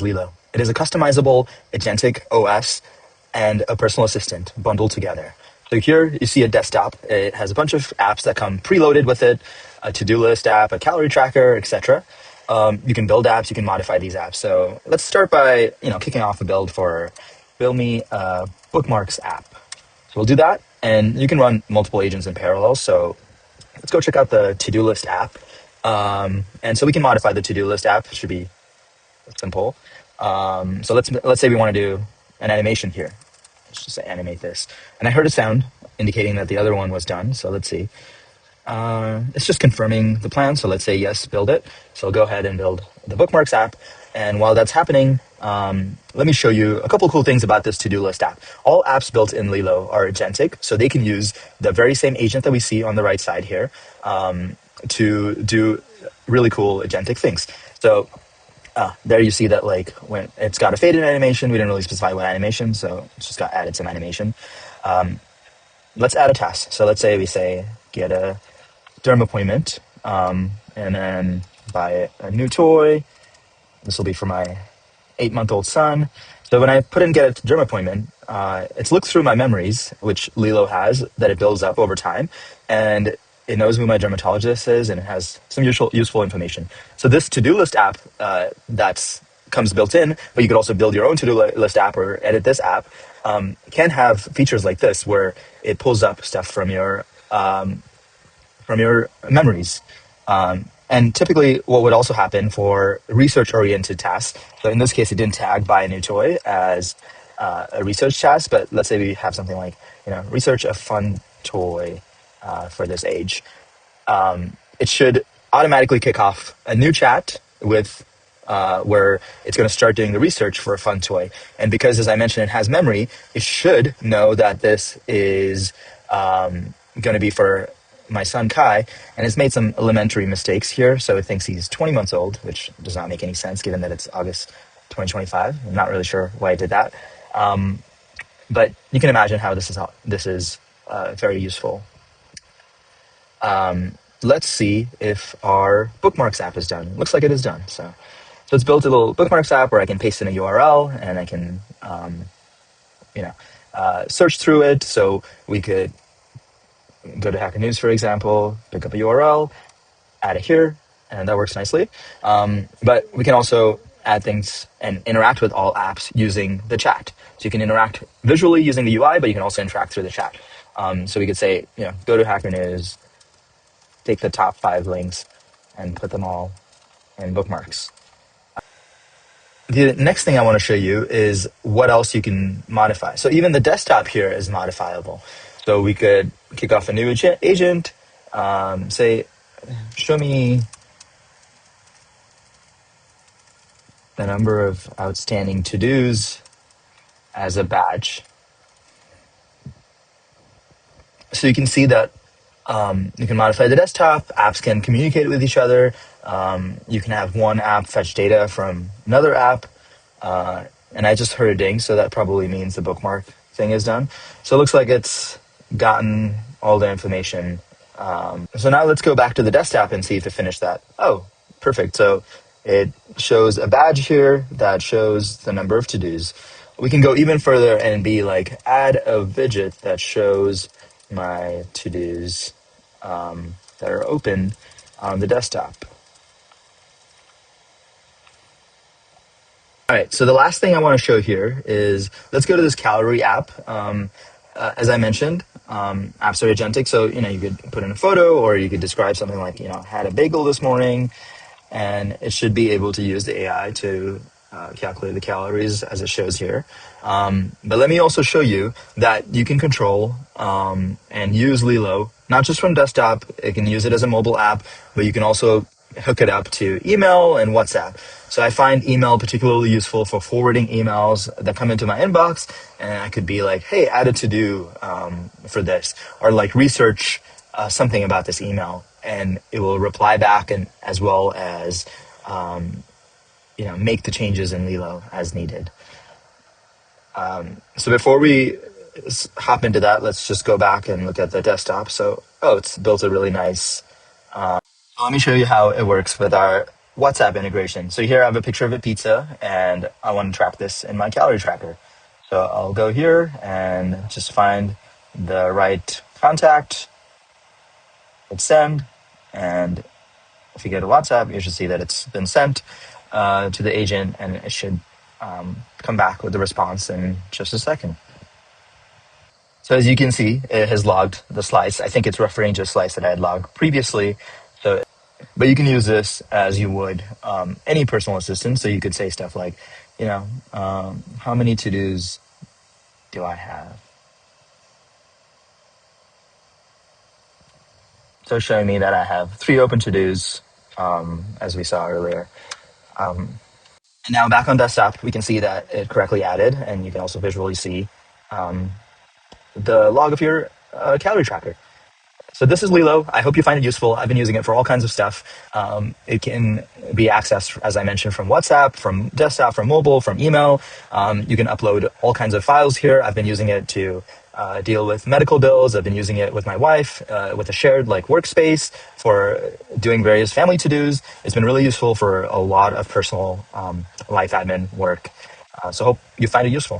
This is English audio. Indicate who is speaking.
Speaker 1: Lilo. It is a customizable agentic OS and a personal assistant bundled together. So here you see a desktop. It has a bunch of apps that come preloaded with it, a to-do list app, a calorie tracker, etc. You can build apps, you can modify these apps. So let's start by kicking off a build for build me a bookmarks app. So we'll do that, and you can run multiple agents in parallel. So let's go check out the to-do list app. And so we can modify the to-do list app. It should be simple. So let's say we want to do an animation here. Let's just animate this. And I heard a sound indicating that the other one was done. So let's see. It's just confirming the plan. So let's say yes, build it. So I'll go ahead and build the bookmarks app. And while that's happening, let me show you a couple cool things about this to-do list app. All apps built in Lilo are agentic, so they can use the very same agent that we see on the right side here to do really cool agentic things. So there you see that like when it's got a faded animation, we didn't really specify what animation, so it's just got added some animation. Let's add a task. So let's say we say get a derm appointment, and then buy a new toy. This will be for my 8-month-old son. So when I put in get a derm appointment, it's looked through my memories, which Lilo has, that it builds up over time, and it knows who my dermatologist is, and it has some useful information. So this to-do list app that comes built in, but you could also build your own to-do list app or edit this app, can have features like this where it pulls up stuff from your memories. And typically what would also happen for research-oriented tasks, so in this case, it didn't tag buy a new toy as a research task, but let's say we have something like, research a fun toy for this age. It should automatically kick off a new chat with where it's going to start doing the research for a fun toy. And because, as I mentioned, it has memory, it should know that this is going to be for my son Kai, and it's made some elementary mistakes here. So it thinks he's 20 months old, which does not make any sense given that it's August 2025. I'm not really sure why I did that. But you can imagine how this is very useful. Let's see if our bookmarks app is done. Looks like it is done. So it's built a little bookmarks app where I can paste in a URL and I can, search through it. So we could go to Hacker News, for example, pick up a URL, add it here, and that works nicely. But we can also add things and interact with all apps using the chat. So you can interact visually using the UI, but you can also interact through the chat. So we could say, go to Hacker News, take the top 5 links, and put them all in bookmarks. The next thing I want to show you is what else you can modify. So even the desktop here is modifiable. So we could kick off a new agent, say, show me the number of outstanding to-dos as a badge. So you can see that you can modify the desktop, apps can communicate with each other, you can have one app fetch data from another app, and I just heard a ding, so that probably means the bookmark thing is done. So it looks like it's gotten all the information. So now let's go back to the desktop and see if it finished that. Oh, perfect. So it shows a badge here that shows the number of to-dos. We can go even further and be like, add a widget that shows my to-dos that are open on the desktop. All right, so the last thing I want to show here is, let's go to this calorie app. As I mentioned, apps are agentic, so you could put in a photo, or you could describe something like, had a bagel this morning, and it should be able to use the AI to calculate the calories as it shows here. But let me also show you that you can control and use Lilo, not just from desktop. It can use it as a mobile app, but you can also hook it up to email and WhatsApp. So I find email particularly useful for forwarding emails that come into my inbox, and I could be like, hey, add a to-do for this, or like research something about this email, and it will reply back, and as well as make the changes in Lilo as needed. So before we hop into that, let's just go back and look at the desktop. So, it's built a really nice. Let me show you how it works with our WhatsApp integration. So here I have a picture of a pizza and I want to track this in my calorie tracker. So I'll go here and just find the right contact, hit send, and if you go to WhatsApp, you should see that it's been sent to the agent and it should come back with the response in just a second. So as you can see, it has logged the slice. I think it's referring to a slice that I had logged previously. So, but you can use this as you would any personal assistant. So you could say stuff like, how many to-dos do I have? So showing me that I have 3 open to-dos, as we saw earlier. And now back on desktop, we can see that it correctly added, and you can also visually see the log of your calorie tracker. So this is Lilo. I hope you find it useful. I've been using it for all kinds of stuff. It can be accessed, as I mentioned, from WhatsApp, from desktop, from mobile, from email. You can upload all kinds of files here. I've been using it to deal with medical bills. I've been using it with my wife, with a shared workspace for doing various family to-dos. It's been really useful for a lot of personal life admin work. So hope you find it useful.